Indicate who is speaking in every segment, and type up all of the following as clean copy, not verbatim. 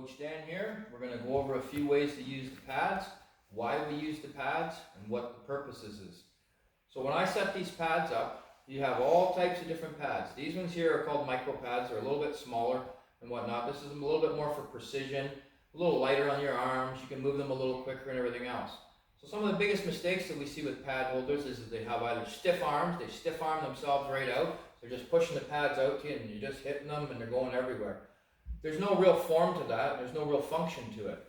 Speaker 1: Coach Dan here. We're going to go over a few ways to use the pads, why we use the pads, and what the purposes is. So when I set these pads up, you have all types of different pads. These ones here are called micro pads. They're a little bit smaller and whatnot. This is a little bit more for precision, a little lighter on your arms. You can move them a little quicker and everything else. So some of the biggest mistakes that we see with pad holders is that they have either stiff arms, they stiff arm themselves right out. They're just pushing the pads out to you and you're just hitting them and they're going everywhere. There's no real form to that. There's no real function to it.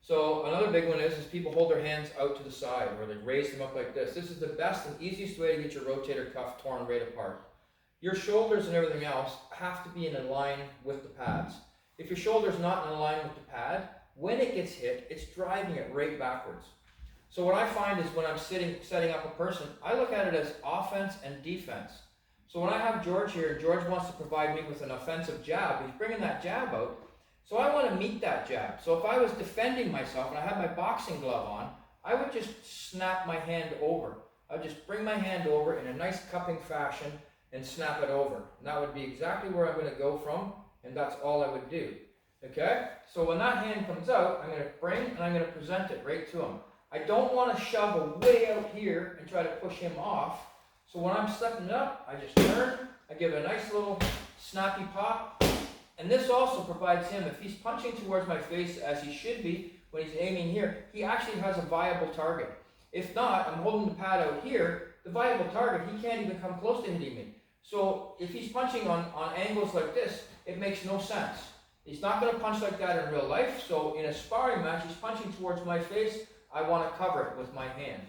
Speaker 1: So another big one is people hold their hands out to the side or they raise them up like this. This is the best and easiest way to get your rotator cuff torn right apart. Your shoulders and everything else have to be in line with the pads. If your shoulder's not in line with the pad, when it gets hit, it's driving it right backwards. So what I find is when I'm setting up a person, I look at it as offense and defense. So when I have George here, and George wants to provide me with an offensive jab, he's bringing that jab out. So I want to meet that jab. So if I was defending myself and I had my boxing glove on, I would just snap my hand over. I would just bring my hand over in a nice cupping fashion and snap it over. And that would be exactly where I'm going to go from, and that's all I would do. Okay? So when that hand comes out, I'm going to bring and I'm going to present it right to him. I don't want to shove way out here and try to push him off. So when I'm stepping up, I just turn, I give it a nice little snappy pop, and this also provides him, if he's punching towards my face as he should be when he's aiming here, he actually has a viable target. If not, I'm holding the pad out here, the viable target, he can't even come close to hitting me. So if he's punching on angles like this, it makes no sense. He's not going to punch like that in real life, so in a sparring match, he's punching towards my face, I want to cover it with my hand.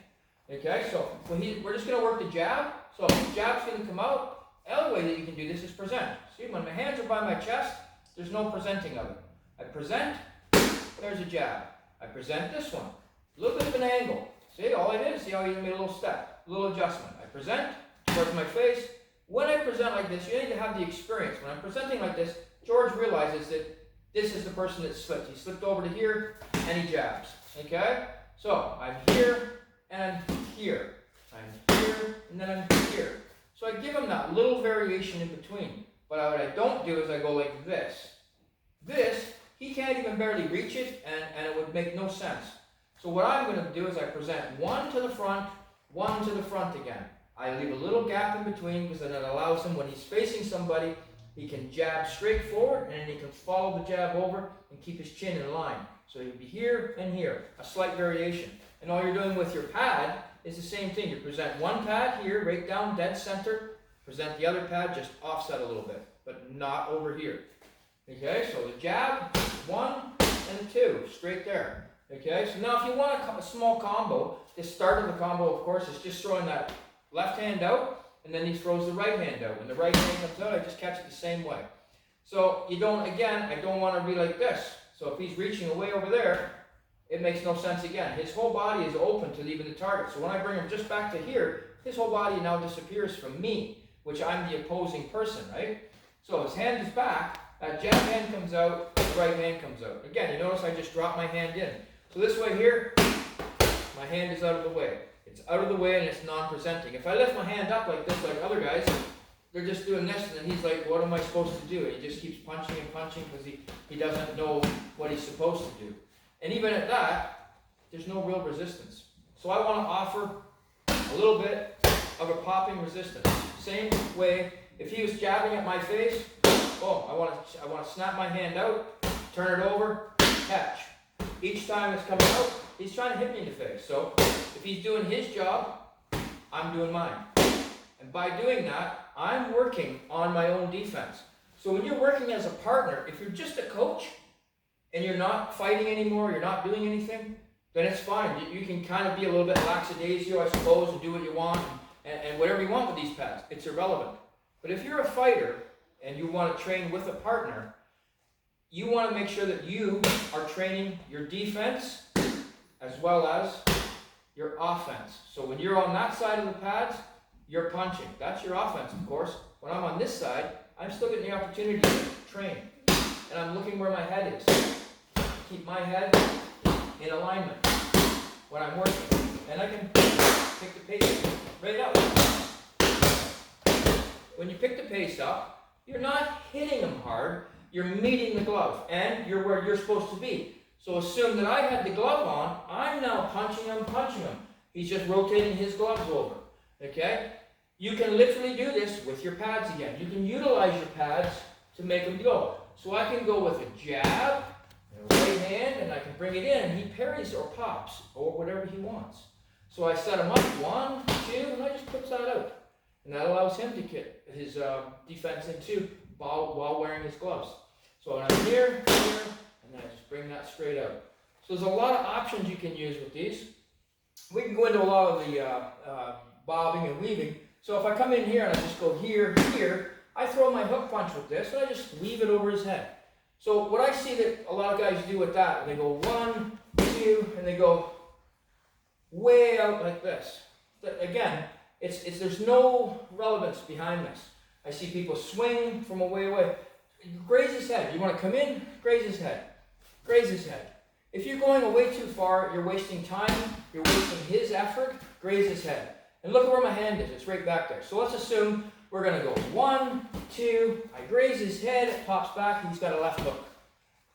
Speaker 1: Okay, so we're just going to work the jab. So the jab's going to come out. The other way that you can do this is present. See, when my hands are by my chest, there's no presenting of it. I present, there's a jab. I present this one. A little bit of an angle. See, all I did is see how you made a little step, a little adjustment. I present towards my face. When I present like this, you need to have the experience. When I'm presenting like this, George realizes that this is the person that slipped. He slipped over to here, and he jabs. Okay? So I'm here, and I'm here. I'm here, and then I'm here. So I give him that little variation in between. But what I don't do is I go like this. This, he can't even barely reach it, and it would make no sense. So what I'm going to do is I present one to the front again. I leave a little gap in between because then it allows him, when he's facing somebody, he can jab straight forward, and then he can follow the jab over and keep his chin in line. So he'd be here and here, a slight variation. And all you're doing with your pad is the same thing. You present one pad here, right down dead center. Present the other pad, just offset a little bit, but not over here. Okay, so the jab, 1 and 2, straight there. Okay, so now if you want a small combo, the start of the combo, of course, is just throwing that left hand out, and then he throws the right hand out. When the right hand comes out, I just catch it the same way. So you don't, again, I don't want to be like this. So if he's reaching away over there, it makes no sense again. His whole body is open to leaving the target. So when I bring him just back to here, his whole body now disappears from me, which I'm the opposing person, right? So his hand is back, that jab hand comes out, the right hand comes out. Again, you notice I just drop my hand in. So this way here, my hand is out of the way. It's out of the way and it's non-presenting. If I lift my hand up like this, like other guys, they're just doing this, and then he's like, what am I supposed to do? And he just keeps punching and punching because he doesn't know what he's supposed to do. And even at that, there's no real resistance. So I want to offer a little bit of a popping resistance. Same way, if he was jabbing at my face, boom, I want to snap my hand out, turn it over, catch. Each time it's coming out, he's trying to hit me in the face. So if he's doing his job, I'm doing mine. And by doing that, I'm working on my own defense. So when you're working as a partner, if you're just a coach and you're not fighting anymore, you're not doing anything, then it's fine. You can kind of be a little bit lackadaisical, I suppose, and do what you want and whatever you want with these pads. It's irrelevant. But if you're a fighter and you want to train with a partner, you want to make sure that you are training your defense as well as your offense. So when you're on that side of the pads, you're punching. That's your offense, of course. When I'm on this side, I'm still getting the opportunity to train. And I'm looking where my head is. Keep my head in alignment when I'm working. And I can pick the pace right up. When you pick the pace up, you're not hitting them hard. you're meeting the glove, and you're where you're supposed to be. So assume that I had the glove on, I'm now punching him. He's just rotating his gloves over, okay? You can literally do this with your pads again. You can utilize your pads to make them go. So I can go with a jab, and a right hand, and I can bring it in, and he parries or pops, or whatever he wants. So I set him up, 1, 2, and I just puts that out. And that allows him to get his defense in too, while wearing his gloves. So I'm here, and then I just bring that straight out. So there's a lot of options you can use with these. We can go into a lot of the bobbing and weaving. So if I come in here and I just go here, I throw my hook punch with this, and I just weave it over his head. So what I see that a lot of guys do with that, they go 1, 2, and they go way out like this. Again, there's no relevance behind this. I see people swing from a way away. Graze his head. You want to come in, graze his head. Graze his head. If you're going away too far, you're wasting time, you're wasting his effort, graze his head. And look at where my hand is, it's right back there. So let's assume we're going to go 1, 2, I graze his head, it pops back, he's got a left hook.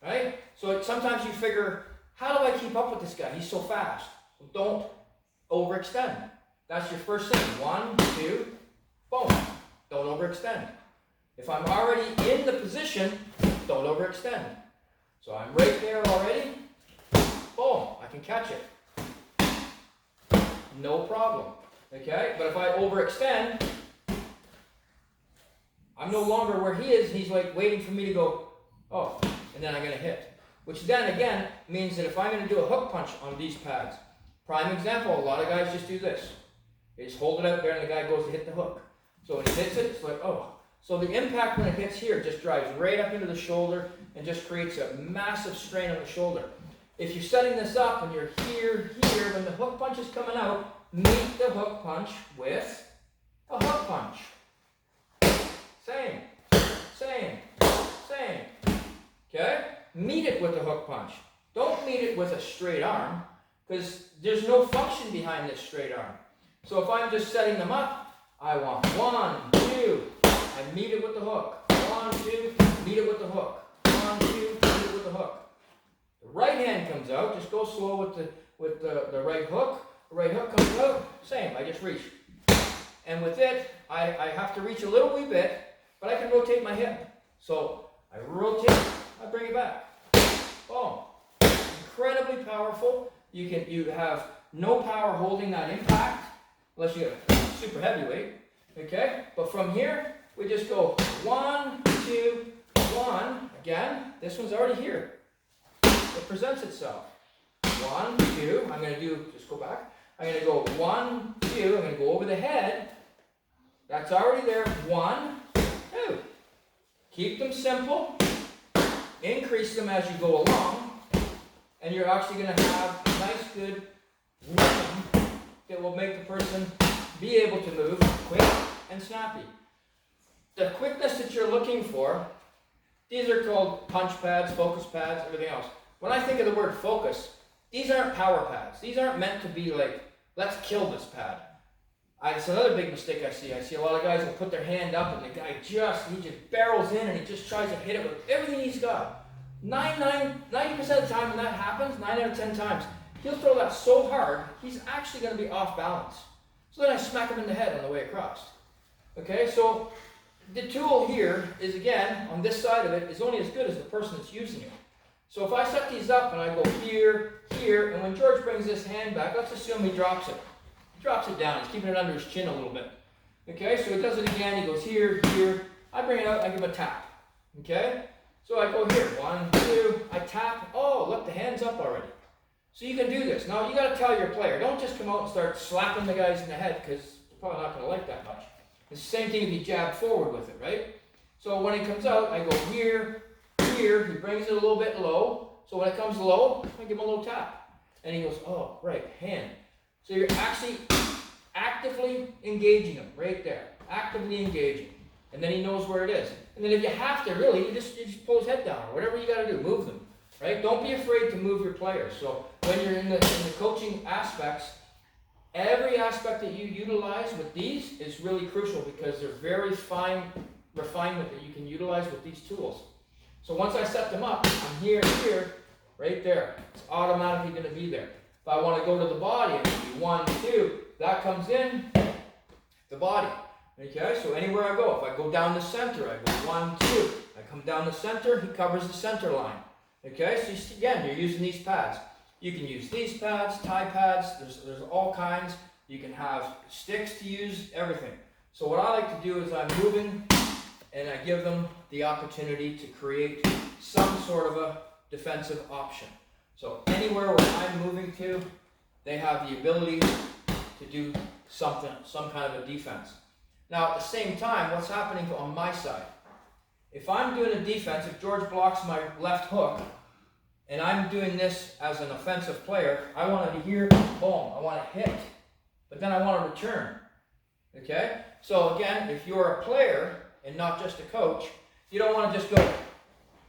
Speaker 1: Right? So sometimes you figure, how do I keep up with this guy? He's so fast. Well, don't overextend. That's your first thing. 1, 2, boom. Don't overextend. If I'm already in the position, don't overextend. So I'm right there already. Boom, I can catch it. No problem. Okay? But if I overextend, I'm no longer where he is. He's like waiting for me to go, oh, and then I'm going to hit. Which then again means that if I'm going to do a hook punch on these pads, prime example, a lot of guys just do this. They just hold it out there and the guy goes to hit the hook. So when he hits it, it's like, oh. So the impact when it hits here just drives right up into the shoulder and just creates a massive strain on the shoulder. If you're setting this up and you're here, when the hook punch is coming out, meet the hook punch with a hook punch. Same. Okay? Meet it with a hook punch. Don't meet it with a straight arm, because there's no function behind this straight arm. So if I'm just setting them up, I want 1, 2, I meet it with the hook. 1, 2, meet it with the hook. 1, 2, meet it with the hook. The right hand comes out, just go slow with the right hook. The right hook comes out, same, I just reach. And with it, I have to reach a little wee bit, but I can rotate my hip. So I rotate, I bring it back. Boom. Incredibly powerful. You have no power holding that impact, unless you're super heavyweight. Okay? But from here, we just go 1, 2, 1. Again, this one's already here. It presents itself. 1, 2. I'm going to do, just go back. I'm going to go 1, 2. I'm going to go over the head. That's already there. 1, 2. Keep them simple. Increase them as you go along. And you're actually going to have a nice, good rhythm that will make the person be able to move quick and snappy. The quickness that you're looking for, these are called punch pads, focus pads, everything else. When I think of the word focus, these aren't power pads. These aren't meant to be like, let's kill this pad. It's another big mistake I see. I see a lot of guys will put their hand up and the guy he just barrels in and he just tries to hit it with everything he's got. 90% of the time when that happens, 9 out of 10 times, he'll throw that so hard, he's actually going to be off balance. So then I smack him in the head on the way across. Okay, so the tool here is, again, on this side of it, is only as good as the person that's using it. So if I set these up and I go here, and when George brings this hand back, let's assume he drops it. He drops it down, he's keeping it under his chin a little bit. Okay, so he does it again, he goes here, I bring it out, I give him a tap. Okay, so I go here, 1, 2, I tap, oh, look, the hand's up already. So you can do this. Now, you got to tell your player, don't just come out and start slapping the guys in the head, because they're probably not going to like that much. It's the same thing if you jab forward with it, right? So when he comes out, I go here, he brings it a little bit low. So when it comes low, I give him a little tap. And he goes, oh, right, hand. So you're actually actively engaging him right there. Actively engaging. And then he knows where it is. And then if you have to, really, you just pull his head down, or whatever you got to do, move them. Right? Don't be afraid to move your players. So when you're in the coaching aspects, every aspect that you utilize with these is really crucial, because they're very fine refinement that you can utilize with these tools. So once I set them up, I'm here, right there. It's automatically going to be there. If I want to go to the body and do 1, 2, that comes in the body. Okay, so anywhere I go, if I go down the center, I go 1, 2. I come down the center, he covers the center line. Okay, so you see, again, you're using these pads. You can use these pads, tie pads, there's all kinds. You can have sticks to use, everything. So what I like to do is I'm moving and I give them the opportunity to create some sort of a defensive option. So anywhere where I'm moving to, they have the ability to do something, some kind of a defense. Now at the same time, what's happening on my side? If I'm doing a defense, if George blocks my left hook, and I'm doing this as an offensive player, I want to hear boom, I want to hit, but then I want to return. Okay? So again, if you're a player and not just a coach, you don't want to just go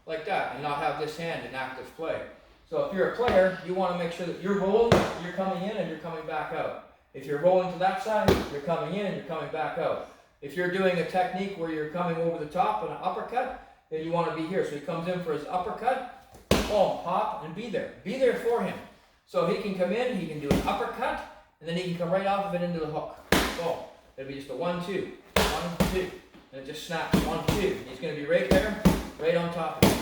Speaker 1: like that and not have this hand in active play. So if you're a player, you want to make sure that you're rolling, you're coming in and you're coming back out. If you're rolling to that side, you're coming in and you're coming back out. If you're doing a technique where you're coming over the top and an uppercut, then you want to be here. So he comes in for his uppercut, boom, pop, and be there. Be there for him. So he can come in, he can do an uppercut, and then he can come right off of it into the hook. Boom. It'll be just a 1, 2, 1, 2. And it just snaps 1, 2. He's going to be right there, right on top of it.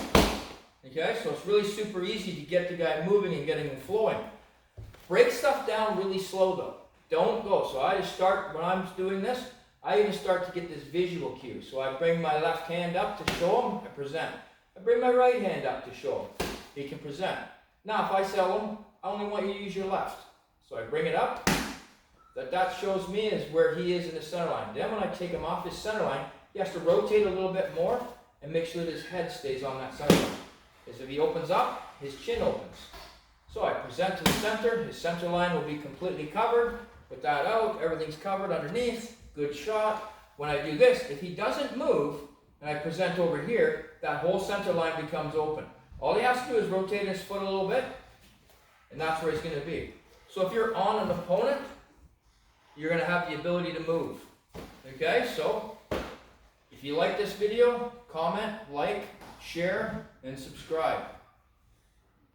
Speaker 1: Okay, so it's really super easy to get the guy moving and getting him flowing. Break stuff down really slow though. Don't go. So I just start, when I'm doing this, I even start to get this visual cue. So I bring my left hand up to show him, I present. I bring my right hand up to show him. He can present. Now if I tell him, I only want you to use your left. So I bring it up. That shows me is where he is in the center line. Then when I take him off his center line, he has to rotate a little bit more and make sure that his head stays on that center line. Because if he opens up, his chin opens. So I present to the center, his center line will be completely covered. With that out, everything's covered underneath, good shot. When I do this, if he doesn't move, and I present over here, that whole center line becomes open. All he has to do is rotate his foot a little bit, and that's where he's going to be. So if you're on an opponent, you're going to have the ability to move. Okay, so if you like this video, comment, like, share, and subscribe.